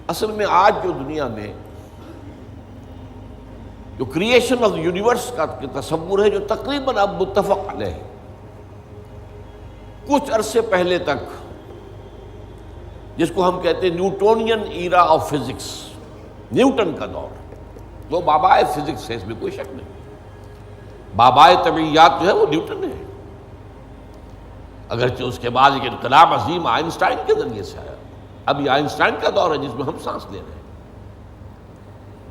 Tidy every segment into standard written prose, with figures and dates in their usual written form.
اصل میں آج جو دنیا میں جو کریشن آف یونیورس کا تصور ہے، جو تقریباً اب متفق علیہ ہے، کچھ عرصے پہلے تک جس کو ہم کہتے ہیں Newtonian era of physics, Newton کا دور، وہ بابائے فزکس ہے، اس میں کوئی شک نہیں۔ بابائے طبیعیات جو ہے وہ نیوٹن ہے، اگرچہ اس کے بعد ایک انقلاب عظیم آئنسٹائن کے ذریعے سے آیا۔ اب یہ آئنسٹائن کا دور ہے جس میں ہم سانس لے رہے ہیں،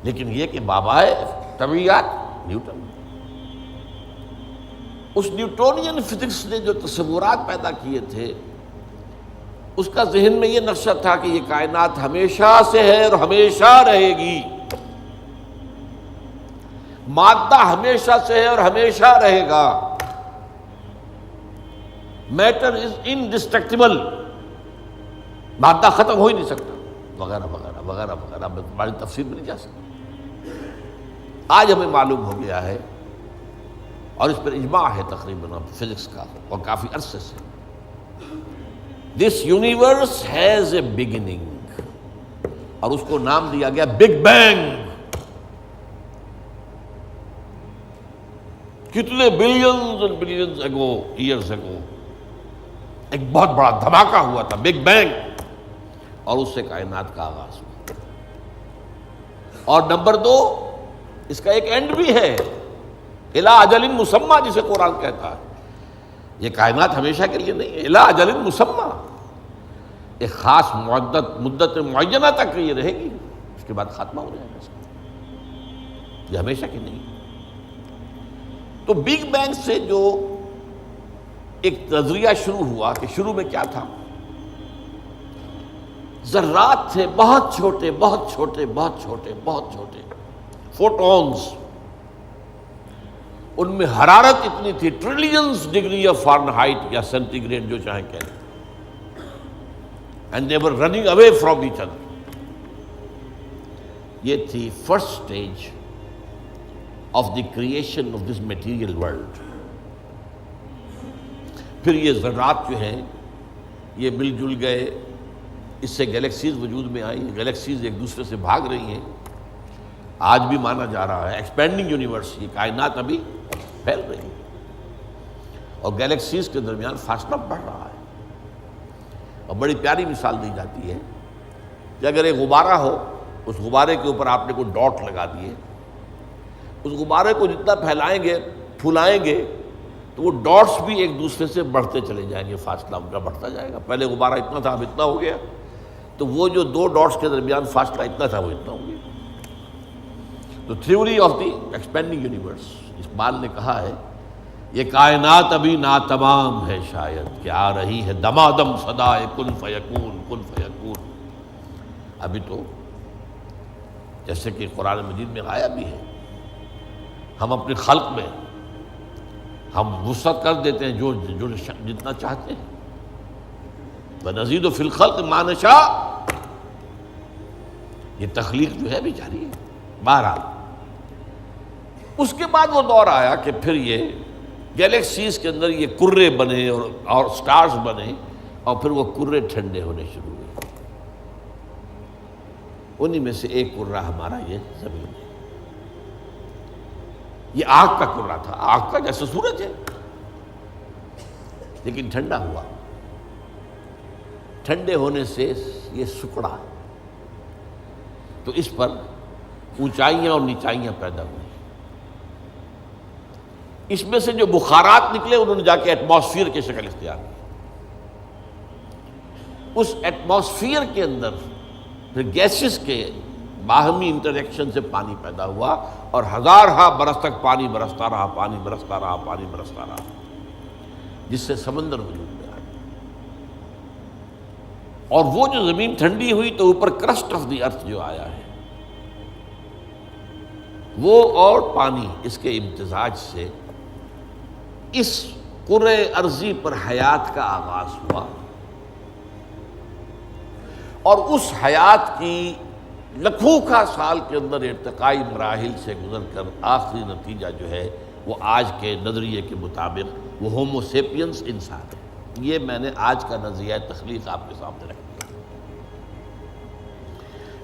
لیکن یہ کہ بابائے طبیعیات نیوٹن۔ اس نیوٹونین فزکس نے جو تصورات پیدا کیے تھے، اس کا ذہن میں یہ نقشہ تھا کہ یہ کائنات ہمیشہ سے ہے اور ہمیشہ رہے گی، مادہ ہمیشہ سے ہے اور ہمیشہ رہے گا، میٹر از انڈسٹرکٹیبل، مادہ ختم ہو ہی نہیں سکتا، وغیرہ وغیرہ وغیرہ وغیرہ، ہماری تفصیل میں نہیں جا سکتی۔ آج ہمیں معلوم ہو گیا ہے، اور اس پر اجماع ہے تقریباً فزکس کا اور کافی عرصے سے، this universe has a beginning, اور اس کو نام دیا گیا بگ بینگ۔ کتنے بلینز اینڈ بلینز اگو، ایئرز اگو، ایک بہت بڑا دھماکہ ہوا تھا، بگ بینگ، اور اس سے کائنات کا آغاز ہوا۔ اور نمبر دو، اس کا ایک اینڈ بھی ہے، الی اجل مسمى، جسے قرآن کہتا ہے۔ یہ کائنات ہمیشہ کے لیے نہیں ہے، الی اجل مسمى، ایک خاص مدت معینہ تک یہ رہے گی، اس کے بعد خاتمہ ہو جائے گا اس کا، یہ ہمیشہ کی نہیں۔ تو بگ بینگ سے جو ایک نظریہ شروع ہوا کہ شروع میں کیا تھا، ذرات تھے، بہت چھوٹے بہت چھوٹے بہت چھوٹے بہت چھوٹے، فوٹونز، ان میں حرارت اتنی تھی، ٹریلینز ڈگری آف فارنہائٹ یا سینٹی گریڈ جو چاہیں کہیں، and they were running away from each other. یہ تھی first stage of the creation of this material world. پھر یہ ذرات جو ہیں یہ مل جل گئے، اس سے گیلیکسیز وجود میں آئی، گیلیکسیز ایک دوسرے سے بھاگ رہی ہیں، آج بھی مانا جا رہا ہے ایکسپینڈنگ یونیورس، یہ کائنات ابھی پھیل رہی ہے، اور گیلیکسیز کے درمیان فاصلہ بڑھ رہا ہے۔ اور بڑی پیاری مثال دی جاتی ہے کہ اگر ایک غبارہ ہو، اس غبارے کے اوپر آپ نے کوئی ڈاٹ لگا دیے، اس غبارے کو جتنا پھیلائیں گے پھولائیں گے تو وہ ڈاٹس بھی ایک دوسرے سے بڑھتے چلے جائیں گے، فاصلہ ان کا بڑھتا جائے گا۔ پہلے غبارہ اتنا تھا، اب اتنا ہو گیا، تو وہ جو دو ڈاٹس کے درمیان فاصلہ اتنا تھا وہ اتنا ہو گیا۔ تو theory of the expanding universe, Iqbal نے کہا ہے یہ کائنات ابھی ناتمام ہے شاید، کہ آ رہی ہے دمادم صدائے کن فیکون کن فیکون۔ ابھی تو جیسے کہ قرآن مجید میں آیا بھی ہے، ہم اپنی خلق میں ہم وسعت کر دیتے ہیں جو جتنا چاہتے ہیں، وَنَزِيدُ فِي الْخَلْقِ مَا نَشَاءُ، یہ تخلیق جو ہے بھی جاری ہے۔ بہرحال اس کے بعد وہ دور آیا کہ پھر یہ گیلیکسیز کے اندر یہ کرے بنے اور سٹارز بنے، اور پھر وہ کرے ٹھنڈے ہونے شروع ہوئے۔ انہی میں سے ایک کرہ ہمارا یہ زمین ہے۔ یہ آگ کا کرہ تھا، آگ کا جیسے سورج ہے، لیکن ٹھنڈا ہوا، ٹھنڈے ہونے سے یہ سکڑا، تو اس پر اونچائیاں اور نیچائیاں پیدا ہوئی۔ اس میں سے جو بخارات نکلے انہوں نے جا کے ایٹماسفیئر کی شکل اختیار کی۔ اس ایٹماسفیئر کے اندر پھر گیسز کے باہمی انٹریکشن سے پانی پیدا ہوا، اور ہزارہا برس تک پانی برستا رہا، پانی برستا رہا، پانی برستا رہا، جس سے سمندر وجود میں آیا۔ اور وہ جو زمین ٹھنڈی ہوئی تو اوپر کرسٹ آف دی ارتھ جو آیا ہے، وہ اور پانی، اس کے امتزاج سے اس کرۂ ارضی پر حیات کا آغاز ہوا، اور اس حیات کی لکھوں کا سال کے اندر ارتقائی مراحل سے گزر کر آخری نتیجہ جو ہے وہ آج کے نظریے کے مطابق وہ ہومو سیپینس انسان ہے۔ یہ میں نے آج کا نظریہ تخلیق آپ کے سامنے رکھ دیا۔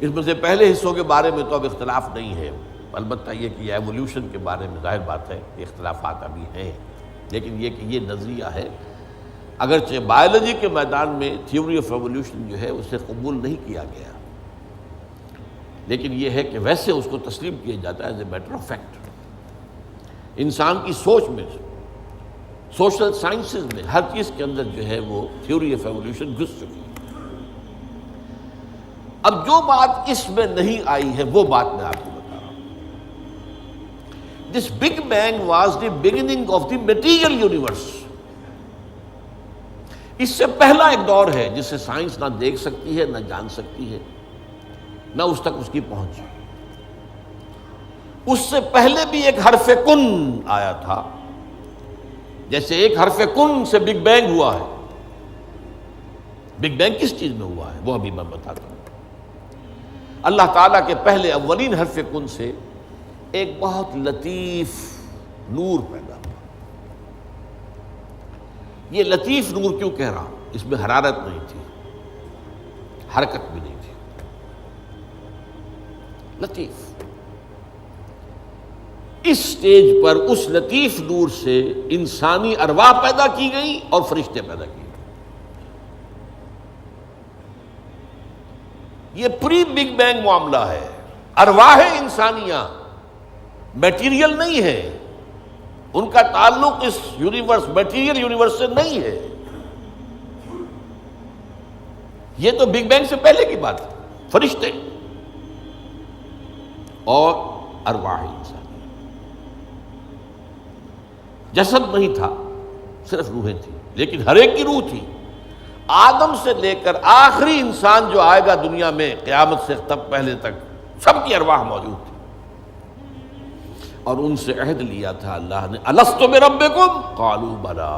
اس میں سے پہلے حصوں کے بارے میں تو اب اختلاف نہیں ہے، البتہ یہ کہ یہ ایولیوشن کے بارے میں ظاہر بات ہے کہ اختلافات ابھی ہیں، لیکن یہ کہ یہ نظریہ ہے، اگرچہ بایولوجی کے میدان میں تھیوری آف ایولیوشن جو ہے اسے قبول نہیں کیا گیا، لیکن یہ ہے کہ ویسے اس کو تسلیم کیا جاتا ہے as a matter of fact. انسان کی سوچ میں، سوشل سائنسز میں، ہر چیز کے اندر جو ہے وہ تھیوری آف ایولیوشن گھس چکی ہے۔ اب جو بات اس میں نہیں آئی ہے وہ بات میں آپ کو بتا رہا ہوں۔ This big bang was the beginning of the material universe. اس سے پہلا ایک دور ہے جسے سائنس نہ دیکھ سکتی ہے، نہ جان سکتی ہے، نہ اس تک اس کی پہنچ۔ اس سے پہلے بھی ایک حرف کن آیا تھا، جیسے ایک حرف کن سے بگ بینگ ہوا ہے۔ بگ بینگ کس چیز میں ہوا ہے وہ ابھی میں بتاتا ہوں۔ اللہ تعالیٰ کے پہلے اولین حرف کن سے ایک بہت لطیف نور پیدا ہوا۔ یہ لطیف نور کیوں کہہ رہا ہوں؟ اس میں حرارت نہیں تھی، حرکت بھی نہیں تھی، لطیف۔ اس سٹیج پر اس لطیف نور سے انسانی ارواح پیدا کی گئی اور فرشتے پیدا کیے گئے۔ یہ پری بگ بینگ معاملہ ہے۔ ارواح انسانیہ میٹیریل نہیں ہے، ان کا تعلق اس یونیورس، میٹیریل یونیورس سے نہیں ہے۔ یہ تو بگ بینگ سے پہلے کی بات ہے، فرشتے اور ارواح انسانی۔ جسد نہیں تھا، صرف روحیں تھیں، لیکن ہر ایک کی روح تھی۔ آدم سے لے کر آخری انسان جو آئے گا دنیا میں قیامت سے تب پہلے تک، سب کی ارواح موجود تھی، اور ان سے عہد لیا تھا اللہ نے، الستُ بربکم قالوا بلی۔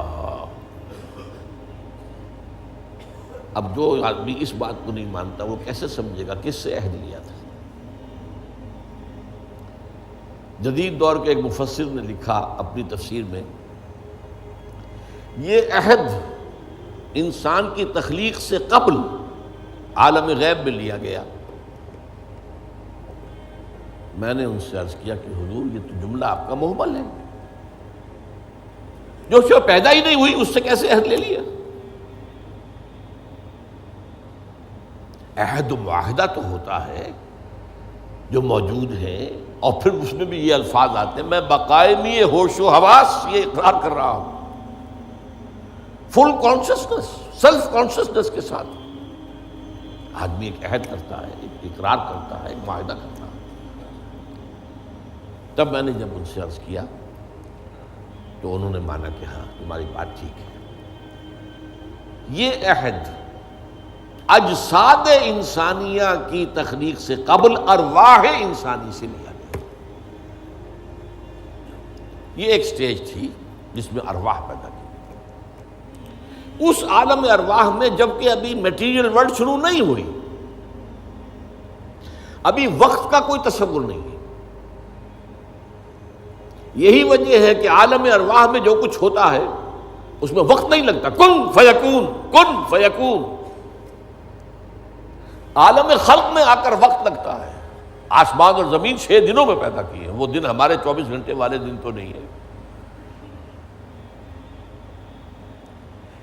اب جو آدمی اس بات کو نہیں مانتا وہ کیسے سمجھے گا کس سے عہد لیا تھا؟ جدید دور کے ایک مفسر نے لکھا اپنی تفسیر میں، یہ عہد انسان کی تخلیق سے قبل عالم غیب میں لیا گیا۔ میں نے ان سے عرض کیا کہ حضور یہ تو جملہ آپ کا محمل ہے، جو شے پیدا ہی نہیں ہوئی اس سے کیسے عہد لے لیا؟ عہد و معاہدہ تو ہوتا ہے جو موجود ہے، اور پھر اس میں بھی یہ الفاظ آتے ہیں، میں بقائمی ہوش و حواس یہ اقرار کر رہا ہوں، فل کانشسنس، سیلف کانشسنس کے ساتھ آدمی ایک عہد کرتا ہے، ایک اقرار کرتا ہے، ایک معاہدہ کرتا ہے۔ تب میں نے جب ان سے عرض کیا تو انہوں نے مانا کہ ہاں تمہاری بات ٹھیک ہے، یہ عہد اجساد انسانیہ کی تخلیق سے قبل ارواح انسانی سے لیا گیا۔ یہ ایک سٹیج تھی جس میں ارواح پیدا کی۔ اس عالم ارواح میں جبکہ ابھی میٹیریل ورلڈ شروع نہیں ہوئی، ابھی وقت کا کوئی تصور نہیں ہے۔ یہی وجہ ہے کہ عالم ارواح میں جو کچھ ہوتا ہے اس میں وقت نہیں لگتا، کن فیکون، کن فیکون۔ عالم خلق میں آ کر وقت لگتا ہے۔ آسمان اور زمین 6 دنوں میں پیدا کیے ہیں، وہ دن ہمارے 24 گھنٹے والے دن تو نہیں ہے۔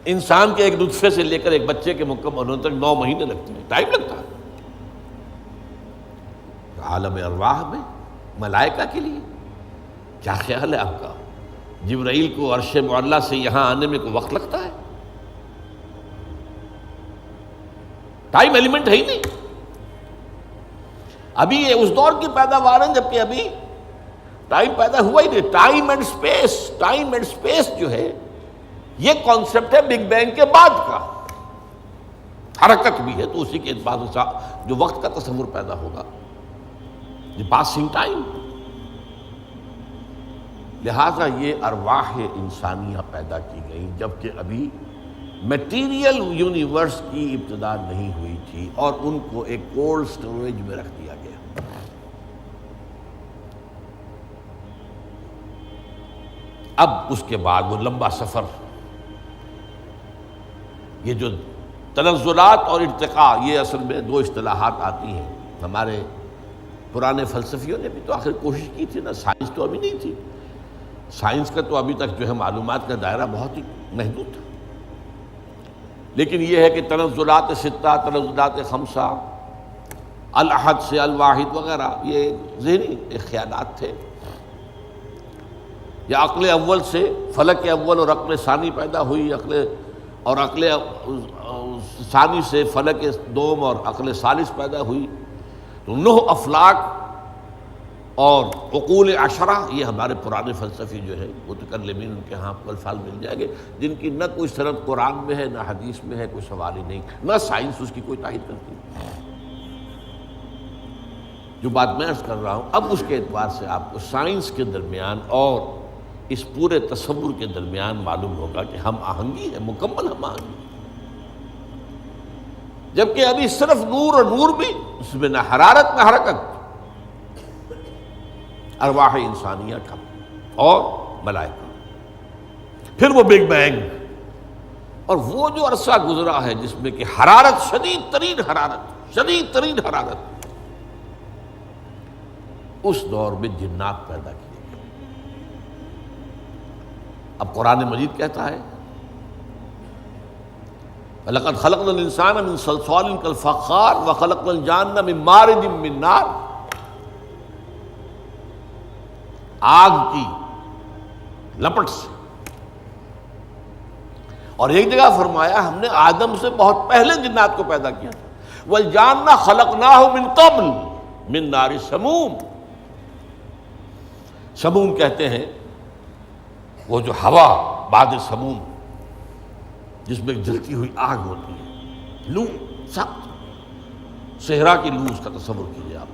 انسان کے ایک نطفے سے لے کر ایک بچے کے مکمل ہونے تک 9 مہینے لگتے ہیں، ٹائم لگتا ہے۔ عالم ارواح میں ملائکہ کے لیے کیا خیال ہے آپ کا؟ جبرائیل کو عرش معلیٰ سے یہاں آنے میں کوئی وقت لگتا ہے؟ ٹائم ایلیمنٹ ہے ہی نہیں۔ ابھی یہ اس دور کی پیداوار ہے جبکہ ابھی ٹائم پیدا ہوا ہی نہیں۔ Time and space, time and space جو ہے یہ کانسیپٹ ہے بگ بینگ کے بعد کا۔ حرکت بھی ہے تو اسی کے بعد جو وقت کا تصور پیدا ہوگا، یہ پاسنگ ٹائم۔ لہذا یہ ارواح انسانیہ پیدا کی گئی جبکہ ابھی میٹیریل یونیورس کی ابتدا نہیں ہوئی تھی، اور ان کو ایک کولڈ سٹوریج میں رکھ دیا گیا۔ اب اس کے بعد وہ لمبا سفر، یہ جو تنزلات اور ارتقاء، یہ اصل میں 2 اصطلاحات آتی ہیں۔ ہمارے پرانے فلسفیوں نے بھی تو آخر کوشش کی تھی نا، سائنس تو ابھی نہیں تھی، سائنس کا تو ابھی تک جو ہے معلومات کا دائرہ بہت ہی محدود تھا، لیکن یہ ہے کہ تنزلات ستہ، تنزلات خمسہ، الاحد سے الواحد وغیرہ، یہ ذہنی خیالات تھے، یا عقل اول سے فلک اول اور عقل ثانی پیدا ہوئی، عقل ثانی سے فلک دوم اور عقل ثالث پیدا ہوئی، تو 9 افلاک اور عقول عشرہ، یہ ہمارے پرانے فلسفی جو ہے متکلمین، ان کے ہاں آپ کو الفاظ مل جائیں گے جن کی نہ کوئی سند قرآن میں ہے، نہ حدیث میں ہے، کوئی سوال ہی نہیں، نہ سائنس اس کی کوئی تائید کرتی۔ جو بات میں عرض کر رہا ہوں اب اس کے اعتبار سے آپ کو سائنس کے درمیان اور اس پورے تصور کے درمیان معلوم ہوگا کہ ہم آہنگی ہے، مکمل ہم آہنگی، جبکہ ابھی صرف نور، اور نور بھی اس میں نہ حرارت نہ حرکت، ارواح انسانیہ کا اور ملائکہ، پھر وہ بگ بینگ، اور وہ جو عرصہ گزرا ہے جس میں کہ حرارت، شدید ترین حرارت، اس دور میں جنات پیدا کیے گئے۔ اب قرآن مجید کہتا ہے وَلَقَدْ خَلَقْنَا الْإِنسَانَ مِنْ صَلْصَالٍ كَالْفَخَّارِ وَخَلَقْنَا الْجَانَّ مِنْ مَارِجٍ مِنْ نَارٍ، آگ کی لپٹ سے، اور ایک جگہ فرمایا ہم نے آدم سے بہت پہلے جنات کو پیدا کیا تھا، وَالْجَانَّ خَلَقْنَاهُ مِنْ قَبْلُ مِنْ نَارِ السَّمُومِ، سموم کہتے ہیں وہ جو ہوا بعد سموم جس میں جلتی ہوئی آگ ہوتی ہے، لو، سخت صحرا کی لو، اس کا تصور کیجیے آپ،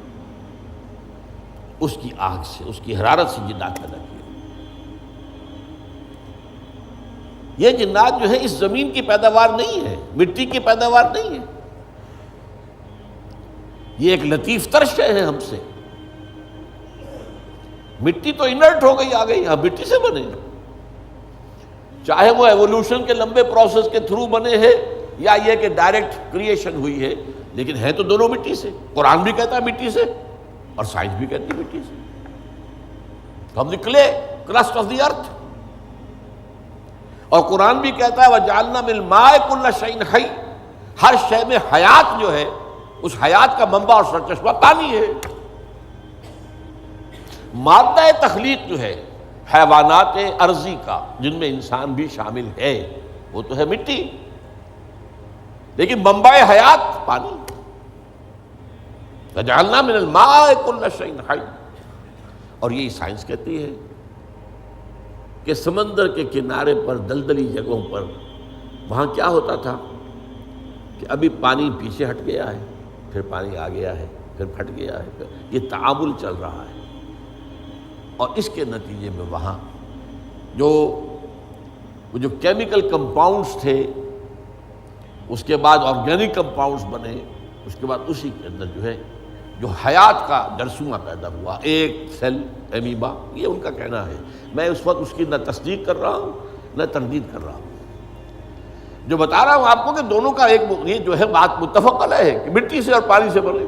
اس کی آگ سے، اس کی حرارت سے جنات پیدا کیے۔ یہ جنات جو ہے اس زمین کی پیداوار نہیں ہے، مٹی کی پیداوار نہیں ہے، یہ ایک لطیف تر شے ہے ہم سے۔ مٹی تو انرٹ ہو گئی، آ گئی، ہم مٹی سے بنے، چاہے وہ ایوولوشن کے لمبے پروسیس کے تھرو بنے ہیں یا یہ کہ ڈائریکٹ کریشن ہوئی ہے، لیکن ہے تو دونوں مٹی سے۔ قرآن بھی کہتا ہے مٹی سے، اور سائنس بھی کہتی ہے مٹی سے، from the clay, crust of the earth, اور قرآن بھی کہتا ہے وَجَعَلْنَا مِنَ الْمَاءِ كُلَّ شَيْءٍ حَيٍّ، ہر شے میں حیات جو ہے، اس حیات کا منبع اور سرچشمہ پانی ہے۔ مادہ تخلیق جو ہے حیوانات ارضی کا، جن میں انسان بھی شامل ہے، وہ تو ہے مٹی، لیکن منبع حیات پانی۔ وَجَعَلْنَا مِنَ الْمَاءِ كُلَّ شَيْءٍ حَيٍّ، اور یہی سائنس کہتی ہے کہ سمندر کے کنارے پر، دلدلی جگہوں پر، وہاں کیا ہوتا تھا کہ ابھی پانی پیچھے ہٹ گیا ہے، پھر پانی آ گیا ہے، پھر پھٹ گیا ہے، یہ تعامل چل رہا ہے، اور اس کے نتیجے میں وہاں جو کیمیکل کمپاؤنڈز تھے، اس کے بعد آرگینک کمپاؤنڈز بنے، اس کے بعد اسی کے اندر جو ہے جو حیات کا جرثومہ پیدا ہوا، ایک سیل امیبا، یہ ان کا کہنا ہے۔ میں اس وقت اس کی نہ تصدیق کر رہا ہوں نہ تردید کر رہا ہوں، جو بتا رہا ہوں آپ کو کہ دونوں کا ایک یہ جو ہے بات متفق علیہ ہے کہ مٹی سے اور پانی سے بنے،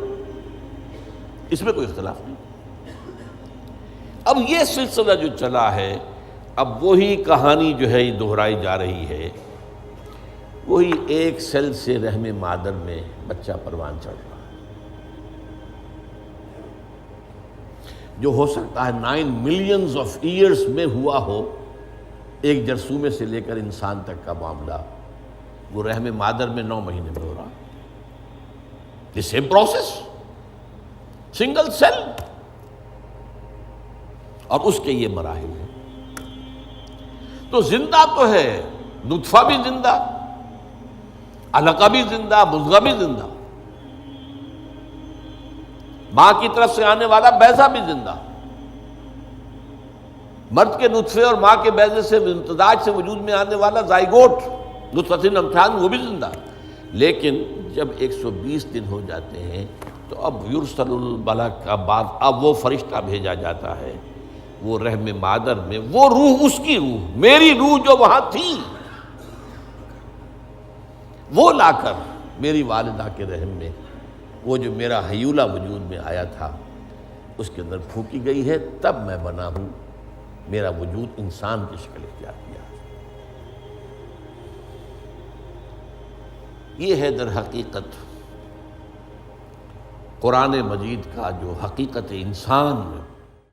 اس میں کوئی اختلاف نہیں۔ اب یہ سلسلہ جو چلا ہے، اب وہی کہانی جو ہے دہرائی جا رہی ہے، وہی ایک سیل سے رحم مادر میں بچہ پروان چڑھ رہا ہے، جو ہو سکتا ہے 9 ملینز آف ایئرز میں ہوا ہو۔ ایک جرثومے سے لے کر انسان تک کا معاملہ وہ رحم مادر میں 9 مہینے میں ہو رہا، یہ سیم پروسیس، سنگل سیل، اور اس کے یہ مراحل ہیں۔ تو زندہ تو ہے، نطفہ بھی زندہ، علقہ بھی زندہ، مضغہ بھی زندہ، ماں کی طرف سے آنے والا بیضہ بھی زندہ، مرد کے نطفے اور ماں کے بیضے سے امتزاج سے وجود میں آنے والا زائگوٹ، نطفۃ امتحان، وہ بھی زندہ۔ لیکن جب 120 دن ہو جاتے ہیں تو اب یرسل الملک، اب وہ فرشتہ بھیجا جاتا ہے، وہ رحم مادر میں، وہ روح، اس کی روح، میری روح جو وہاں تھی، وہ لا کر میری والدہ کے رحم میں وہ جو میرا حیولہ وجود میں آیا تھا اس کے اندر پھونکی گئی ہے، تب میں بنا ہوں، میرا وجود انسان کی شکل اختیار کیا ہے۔ یہ ہے در حقیقت قرآن مجید کا جو حقیقت انسان